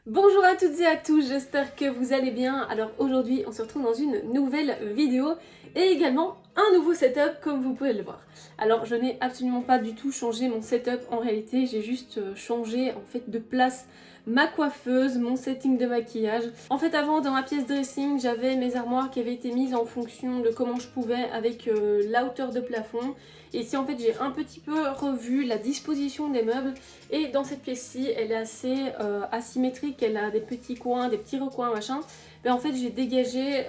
Bonjour à toutes et à tous, j'espère que vous allez bien. Alors aujourd'hui on se retrouve dans une nouvelle vidéo et également un nouveau setup comme vous pouvez le voir. Alors je n'ai absolument pas du tout changé mon setup en réalité, j'ai juste changé en fait de place ma coiffeuse, mon setting de maquillage. En fait avant dans ma pièce dressing j'avais mes armoires qui avaient été mises en fonction de comment je pouvais avec la hauteur de plafond. Et ici en fait j'ai un petit peu revu la disposition des meubles et dans cette pièce-ci elle est assez asymétrique, elle a des petits coins, des petits recoins machin. Mais en fait j'ai dégagé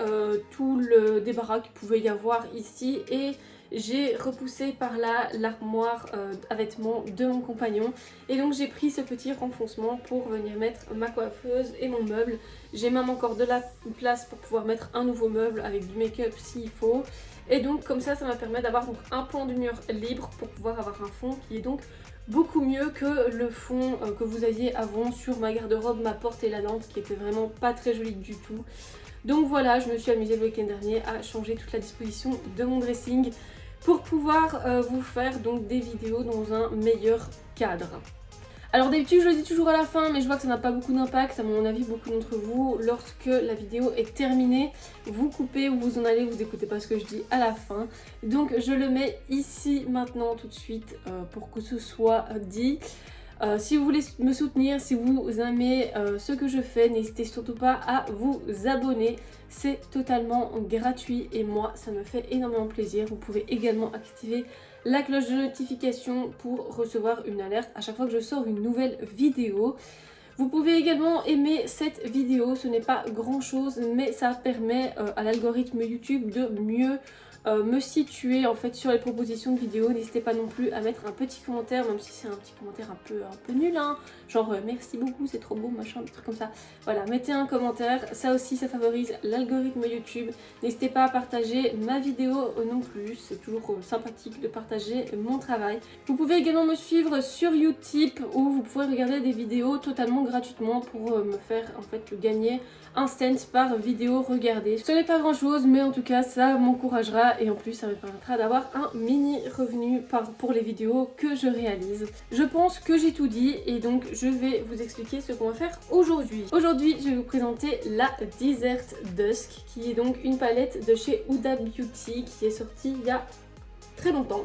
tout le débarras qu'il pouvait y avoir ici et j'ai repoussé par là l'armoire à vêtements de mon compagnon et donc j'ai pris ce petit renfoncement pour venir mettre ma coiffeuse et mon meuble. J'ai même encore de la place pour pouvoir mettre un nouveau meuble avec du make-up s'il faut. Et donc comme ça m'a permis d'avoir donc un pan du mur libre pour pouvoir avoir un fond qui est donc beaucoup mieux que le fond que vous aviez avant sur ma garde-robe, ma porte et la lampe qui était vraiment pas très jolie du tout. Donc voilà, je me suis amusée le week-end dernier à changer toute la disposition de mon dressing pour pouvoir vous faire donc des vidéos dans un meilleur cadre. Alors d'habitude je le dis toujours à la fin mais je vois que ça n'a pas beaucoup d'impact, à mon avis beaucoup d'entre vous, lorsque la vidéo est terminée, vous coupez ou vous en allez, vous écoutez pas ce que je dis à la fin. Donc je le mets ici maintenant tout de suite pour que ce soit dit. Si vous voulez me soutenir, si vous aimez ce que je fais, n'hésitez surtout pas à vous abonner. C'est totalement gratuit et moi ça me fait énormément plaisir. Vous pouvez également activer la cloche de notification pour recevoir une alerte à chaque fois que je sors une nouvelle vidéo. Vous pouvez également aimer cette vidéo, ce n'est pas grand chose mais ça permet à l'algorithme YouTube de mieux me situer en fait sur les propositions de vidéos. N'hésitez pas non plus à mettre un petit commentaire, même si c'est un petit commentaire un peu nul hein, genre merci beaucoup c'est trop beau machin, des trucs comme ça. Voilà, mettez un commentaire, ça aussi ça favorise l'algorithme YouTube. N'hésitez pas à partager ma vidéo non plus, c'est toujours sympathique de partager mon travail. Vous pouvez également me suivre sur Utip où vous pouvez regarder des vidéos totalement gratuitement pour me faire en fait gagner un cent par vidéo regardée. Ce n'est pas grand chose mais en tout cas ça m'encouragera et en plus ça me permettra d'avoir un mini revenu pour les vidéos que je réalise. Je pense que j'ai tout dit et donc je vais vous expliquer ce qu'on va faire aujourd'hui. Aujourd'hui je vais vous présenter la Desert Dusk qui est donc une palette de chez Huda Beauty qui est sortie il y a très longtemps.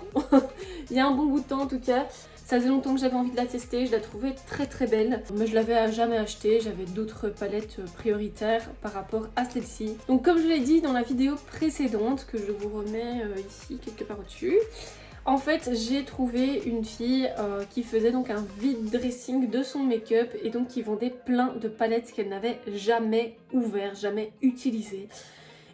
Il y a un bon bout de temps en tout cas. Ça faisait longtemps que j'avais envie de la tester, je la trouvais très très belle. Mais je l'avais jamais achetée, j'avais d'autres palettes prioritaires par rapport à celle-ci. Donc comme je l'ai dit dans la vidéo précédente, que je vous remets ici quelque part au-dessus, en fait j'ai trouvé une fille qui faisait donc un vide dressing de son make-up et donc qui vendait plein de palettes qu'elle n'avait jamais ouvertes, jamais utilisées.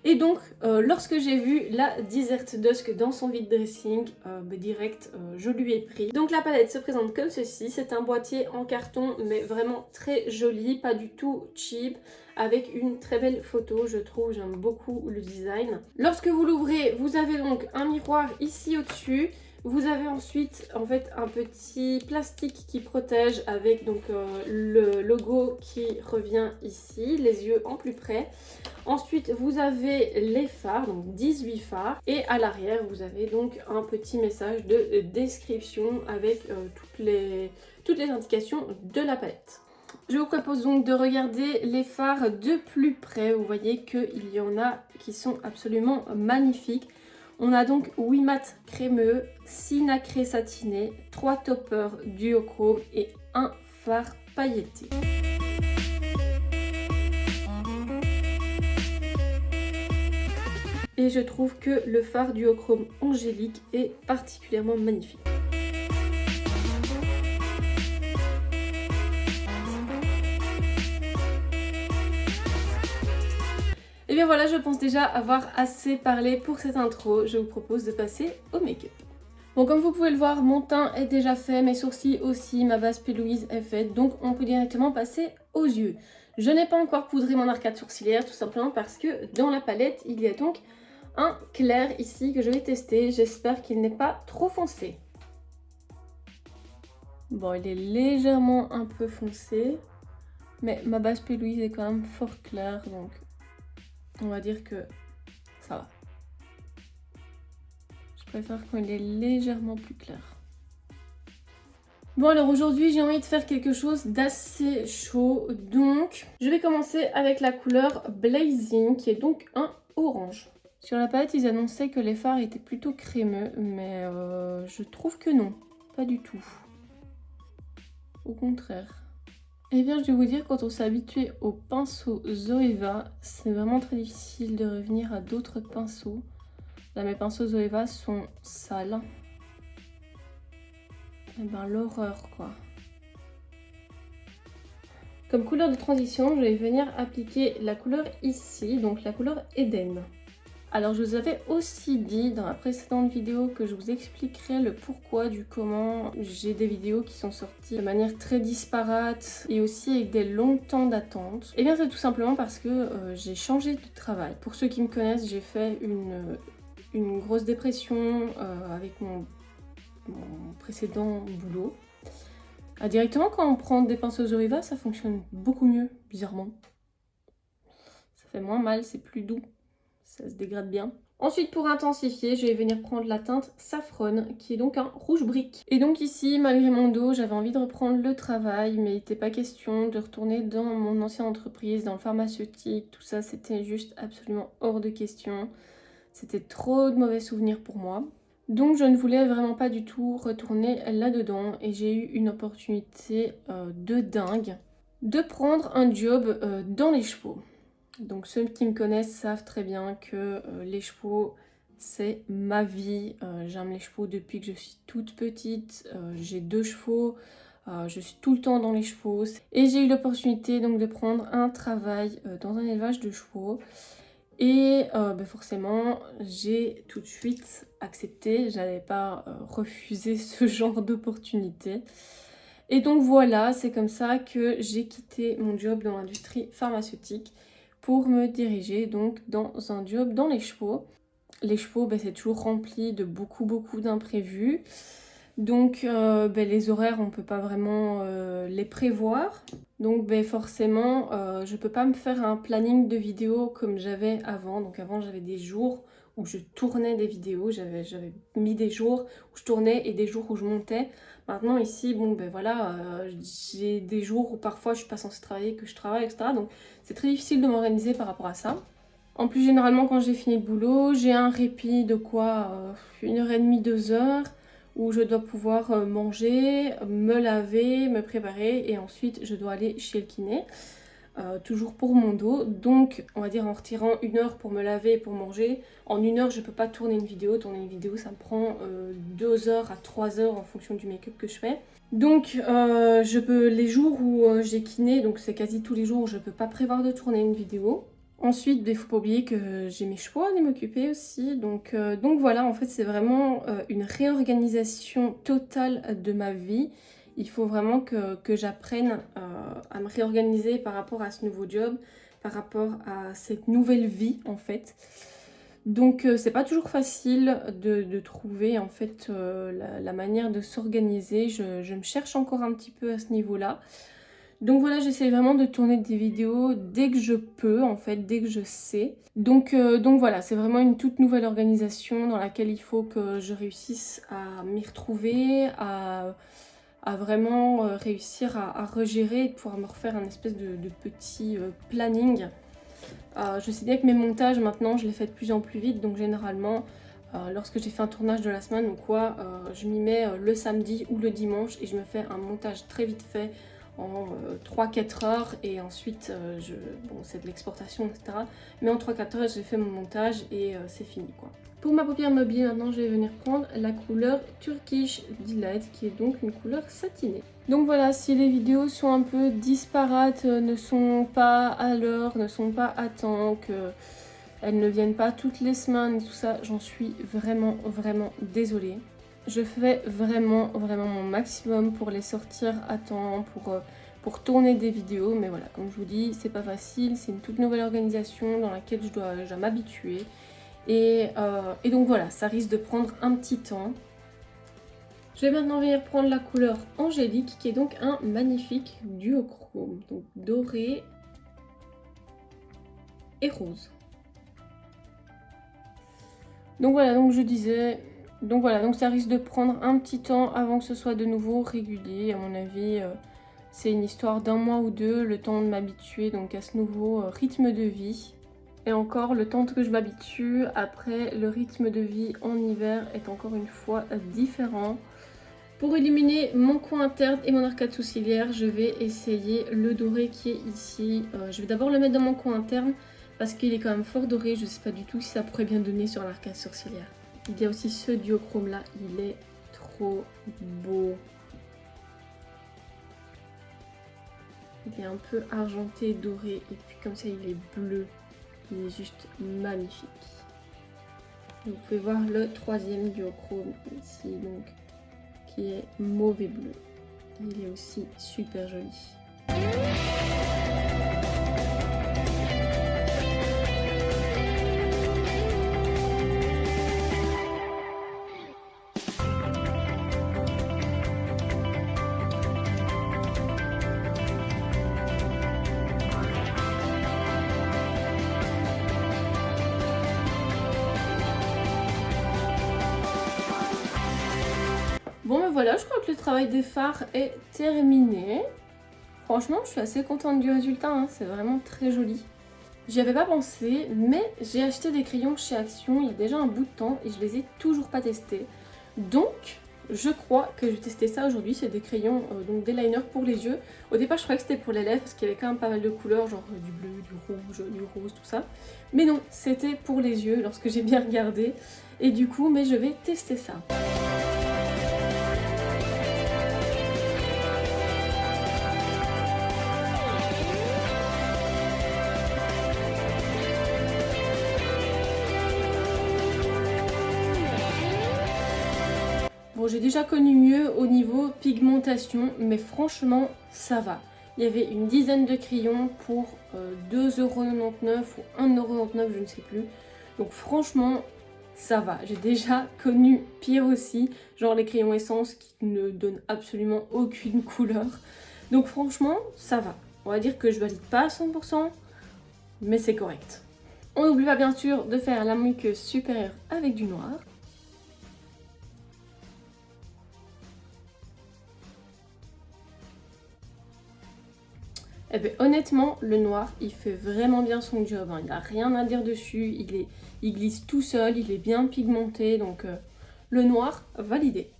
Et donc lorsque j'ai vu la Desert Dusk dans son vide dressing, direct je lui ai pris. Donc la palette se présente comme ceci, c'est un boîtier en carton mais vraiment très joli, pas du tout cheap, avec une très belle photo je trouve, j'aime beaucoup le design. Lorsque vous l'ouvrez, vous avez donc un miroir ici au-dessus. Vous avez ensuite en fait un petit plastique qui protège avec donc le logo qui revient ici, les yeux en plus près. Ensuite vous avez les fards, donc 18 fards et à l'arrière vous avez donc un petit message de description avec toutes les indications de la palette. Je vous propose donc de regarder les fards de plus près, vous voyez qu'il y en a qui sont absolument magnifiques. On a donc 8 mat crémeux, 6 nacrés satinés, 3 toppers duochrome et un fard pailleté. Et je trouve que le fard duochrome angélique est particulièrement magnifique. Et bien voilà, je pense déjà avoir assez parlé pour cette intro. Je vous propose de passer au make-up. Bon, comme vous pouvez le voir, mon teint est déjà fait, mes sourcils aussi, ma base P. Louise est faite, donc on peut directement passer aux yeux. Je n'ai pas encore poudré mon arcade sourcilière, tout simplement parce que dans la palette, il y a donc un clair ici que je vais tester. J'espère qu'il n'est pas trop foncé. Bon, il est légèrement un peu foncé, mais ma base P. Louise est quand même fort claire, donc on va dire que ça va. Je préfère quand il est légèrement plus clair. Bon alors aujourd'hui j'ai envie de faire quelque chose d'assez chaud, donc je vais commencer avec la couleur Blazing qui est donc un orange. Sur la palette ils annonçaient que les fards étaient plutôt crémeux, mais je trouve que non, pas du tout. Au contraire. Eh bien je vais vous dire, quand on s'est habitué au pinceau Zoeva, c'est vraiment très difficile de revenir à d'autres pinceaux. Là mes pinceaux Zoeva sont sales. Eh ben l'horreur quoi. Comme couleur de transition, je vais venir appliquer la couleur ici, donc la couleur Eden. Alors je vous avais aussi dit dans la précédente vidéo que je vous expliquerai le pourquoi du comment. J'ai des vidéos qui sont sorties de manière très disparate et aussi avec des longs temps d'attente. Et bien c'est tout simplement parce que j'ai changé de travail. Pour ceux qui me connaissent, j'ai fait une grosse dépression avec mon précédent boulot. Directement quand on prend des pinceaux Zoeva, ça fonctionne beaucoup mieux, bizarrement. Ça fait moins mal, c'est plus doux, ça se dégrade bien. Ensuite, pour intensifier, je vais venir prendre la teinte Saffron, qui est donc un rouge brique. Et donc ici, malgré mon dos, j'avais envie de reprendre le travail, mais il n'était pas question de retourner dans mon ancienne entreprise, dans le pharmaceutique, tout ça, c'était juste absolument hors de question. C'était trop de mauvais souvenirs pour moi. Donc je ne voulais vraiment pas du tout retourner là-dedans et j'ai eu une opportunité de dingue de prendre un job dans les chevaux. Donc ceux qui me connaissent savent très bien que les chevaux c'est ma vie. J'aime les chevaux depuis que je suis toute petite. J'ai 2 chevaux, je suis tout le temps dans les chevaux. Et j'ai eu l'opportunité donc de prendre un travail dans un élevage de chevaux. Et forcément, j'ai tout de suite accepté, j'allais pas refuser ce genre d'opportunité. Et donc voilà, c'est comme ça que j'ai quitté mon job dans l'industrie pharmaceutique pour me diriger donc dans un job dans les chevaux. Les chevaux, c'est toujours rempli de beaucoup d'imprévus. Donc les horaires, on ne peut pas vraiment les prévoir. Donc forcément, je ne peux pas me faire un planning de vidéos comme j'avais avant. Donc avant, j'avais des jours où je tournais des vidéos. J'avais mis des jours où je tournais et des jours où je montais. Maintenant ici, j'ai des jours où parfois je ne suis pas censée travailler, que je travaille, etc. Donc c'est très difficile de m'organiser par rapport à ça. En plus, généralement, quand j'ai fini le boulot, j'ai un répit de quoi 1h30, 2h, où je dois pouvoir manger, me laver, me préparer, et ensuite je dois aller chez le kiné, toujours pour mon dos. Donc, on va dire en retirant 1 heure pour me laver et pour manger, en 1 heure, je ne peux pas tourner une vidéo. Tourner une vidéo, ça me prend 2 heures à 3 heures en fonction du make-up que je fais. Donc, les jours où j'ai kiné, donc c'est quasi tous les jours, je ne peux pas prévoir de tourner une vidéo. Ensuite, il ne faut pas oublier que j'ai mes chevaux à aller m'occuper aussi. Donc voilà, en fait, c'est vraiment une réorganisation totale de ma vie. Il faut vraiment que j'apprenne à me réorganiser par rapport à ce nouveau job, par rapport à cette nouvelle vie, en fait. Donc c'est pas toujours facile de trouver, en fait, la manière de s'organiser. Je me cherche encore un petit peu à ce niveau-là. Donc voilà, j'essaie vraiment de tourner des vidéos dès que je peux, en fait, dès que je sais. Donc voilà, c'est vraiment une toute nouvelle organisation dans laquelle il faut que je réussisse à m'y retrouver, à vraiment réussir à regérer et de pouvoir me refaire un espèce de petit planning. Je sais bien que mes montages, maintenant, je les fais de plus en plus vite, donc généralement, lorsque j'ai fait un tournage de la semaine ou quoi, je m'y mets le samedi ou le dimanche et je me fais un montage très vite fait en 3-4 heures et ensuite c'est de l'exportation, etc. Mais en 3-4 heures j'ai fait mon montage et c'est fini quoi. Pour ma paupière mobile maintenant je vais venir prendre la couleur Turkish Delight qui est donc une couleur satinée. Donc voilà, si les vidéos sont un peu disparates, ne sont pas à l'heure, ne sont pas à temps, qu'elles ne viennent pas toutes les semaines et tout ça, j'en suis vraiment désolée. Je fais vraiment mon maximum pour les sortir à temps, pour tourner des vidéos. Mais voilà, comme je vous dis, c'est pas facile. C'est une toute nouvelle organisation dans laquelle je dois m'habituer. Et donc voilà, ça risque de prendre un petit temps. Je vais maintenant venir prendre la couleur Angélique, qui est donc un magnifique duochrome. Donc doré et rose. Donc voilà, donc je disais... Donc voilà, donc ça risque de prendre un petit temps avant que ce soit de nouveau régulier. À mon avis, c'est une histoire d'un mois ou deux, le temps de m'habituer donc à ce nouveau rythme de vie. Et encore, le temps que je m'habitue, après le rythme de vie en hiver est encore une fois différent. Pour éliminer mon coin interne et mon arcade sourcilière, je vais essayer le doré qui est ici. Je vais d'abord le mettre dans mon coin interne parce qu'il est quand même fort doré. Je ne sais pas du tout si ça pourrait bien donner sur l'arcade sourcilière. Il y a aussi ce duochrome là, il est trop beau. Il est un peu argenté, doré, et puis comme ça il est bleu. Il est juste magnifique. Vous pouvez voir le troisième duochrome ici, donc, qui est mauve et bleu. Il est aussi super joli. Bon ben voilà, je crois que le travail des fards est terminé. Franchement, je suis assez contente du résultat, hein. C'est vraiment très joli. J'y avais pas pensé, mais j'ai acheté des crayons chez Action il y a déjà un bout de temps et je les ai toujours pas testés. Donc, je crois que je vais tester ça aujourd'hui. C'est des crayons, donc des liners pour les yeux. Au départ, je croyais que c'était pour les lèvres parce qu'il y avait quand même pas mal de couleurs, genre du bleu, du rouge, du rose, tout ça. Mais non, c'était pour les yeux lorsque j'ai bien regardé. Et du coup, mais je vais tester ça. Bon, j'ai déjà connu mieux au niveau pigmentation, mais franchement, ça va. Il y avait une dizaine de crayons pour 2,99€ ou 1,99€, je ne sais plus. Donc franchement, ça va. J'ai déjà connu pire aussi, genre les crayons essence qui ne donnent absolument aucune couleur. Donc franchement, ça va. On va dire que je valide pas à 100%, mais c'est correct. On n'oublie pas bien sûr de faire la muqueuse supérieure avec du noir. Eh bien, honnêtement, le noir, il fait vraiment bien son job, hein. Il n'y a rien à dire dessus, il glisse tout seul, il est bien pigmenté, donc le noir, validé.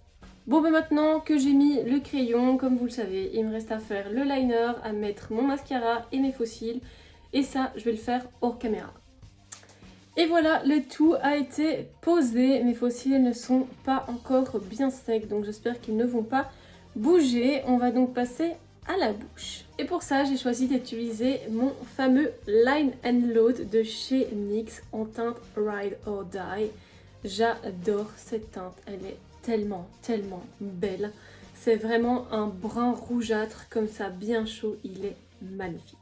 Bon, ben maintenant que j'ai mis le crayon, comme vous le savez, il me reste à faire le liner, à mettre mon mascara et mes faux cils, et ça, je vais le faire hors caméra. Et voilà, le tout a été posé, mes faux cils ne sont pas encore bien secs, donc j'espère qu'ils ne vont pas bouger. On va donc passer à la bouche. Et pour ça, j'ai choisi d'utiliser mon fameux Line and Load de chez NYX en teinte Ride or Die. J'adore cette teinte, elle est tellement belle. C'est vraiment un brun rougeâtre comme ça, bien chaud, il est magnifique.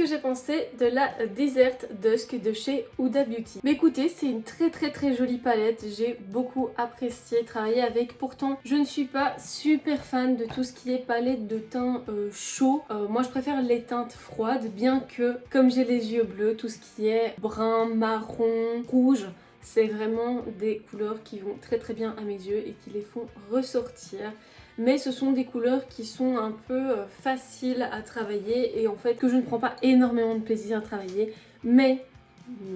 J'ai pensé de la Desert Dusk de chez Huda Beauty. Mais écoutez, c'est une très jolie palette, j'ai beaucoup apprécié travailler avec. Pourtant, je ne suis pas super fan de tout ce qui est palette de teint chaud. Moi, je préfère les teintes froides, bien que, comme j'ai les yeux bleus, tout ce qui est brun, marron, rouge, c'est vraiment des couleurs qui vont très bien à mes yeux et qui les font ressortir. Mais ce sont des couleurs qui sont un peu faciles à travailler et en fait que je ne prends pas énormément de plaisir à travailler. Mais,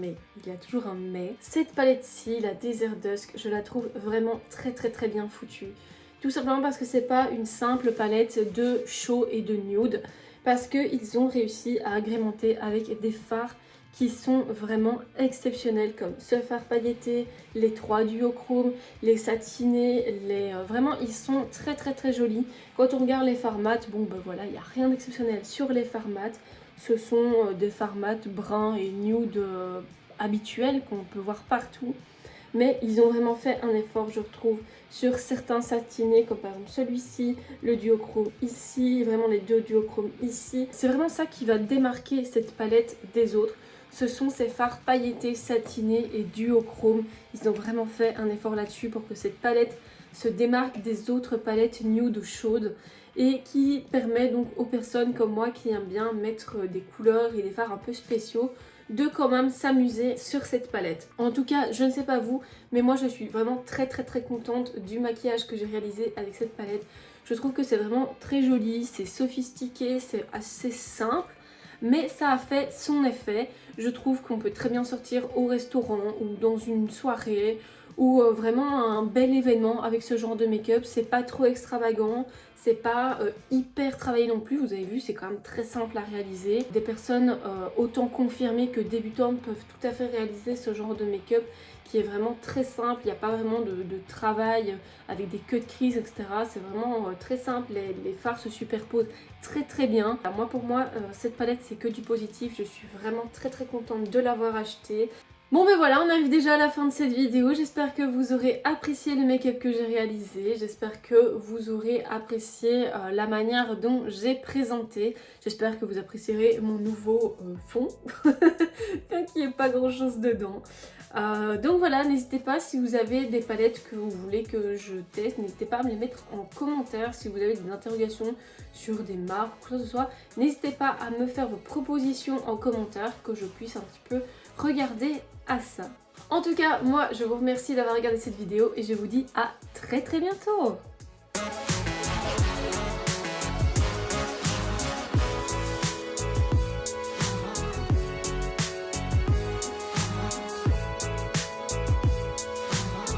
il y a toujours un mais. Cette palette-ci, la Desert Dusk, je la trouve vraiment très bien foutue. Tout simplement parce que c'est pas une simple palette de chaud et de nude, parce qu'ils ont réussi à agrémenter avec des fards qui sont vraiment exceptionnels, comme ce fard pailleté, les 3 duochromes, les satinés, vraiment ils sont très jolis. Quand on regarde les fards mat, bon ben voilà, il n'y a rien d'exceptionnel sur les fards mat. Ce sont des fards mat bruns et nude habituels qu'on peut voir partout. Mais ils ont vraiment fait un effort, je trouve, sur certains satinés, comme par exemple celui-ci, le duochrome ici, vraiment les 2 duochromes ici. C'est vraiment ça qui va démarquer cette palette des autres. Ce sont ces fards pailletés, satinés et duochrome. Ils ont vraiment fait un effort là-dessus pour que cette palette se démarque des autres palettes nude chaudes et qui permet donc aux personnes comme moi qui aiment bien mettre des couleurs et des fards un peu spéciaux de quand même s'amuser sur cette palette. En tout cas, je ne sais pas vous, mais moi je suis vraiment très contente du maquillage que j'ai réalisé avec cette palette. Je trouve que c'est vraiment très joli, c'est sophistiqué, c'est assez simple, mais ça a fait son effet. Je trouve qu'on peut très bien sortir au restaurant ou dans une soirée ou vraiment un bel événement avec ce genre de make-up. C'est pas trop extravagant, c'est pas hyper travaillé non plus, vous avez vu, c'est quand même très simple à réaliser. Des personnes autant confirmées que débutantes peuvent tout à fait réaliser ce genre de make-up qui est vraiment très simple, il n'y a pas vraiment de travail avec des queues de crise, etc. C'est vraiment très simple, les fards se superposent très bien. Moi pour moi, cette palette c'est que du positif, je suis vraiment très contente de l'avoir achetée. Bon ben voilà, on arrive déjà à la fin de cette vidéo, j'espère que vous aurez apprécié le make-up que j'ai réalisé, j'espère que vous aurez apprécié la manière dont j'ai présenté, j'espère que vous apprécierez mon nouveau fond, bien qu'il n'y ait pas grand chose dedans. Donc voilà, n'hésitez pas si vous avez des palettes que vous voulez que je teste, n'hésitez pas à me les mettre en commentaire si vous avez des interrogations sur des marques ou quoi que ce soit. N'hésitez pas à me faire vos propositions en commentaire que je puisse un petit peu regarder à ça. En tout cas, moi je vous remercie d'avoir regardé cette vidéo et je vous dis à très bientôt.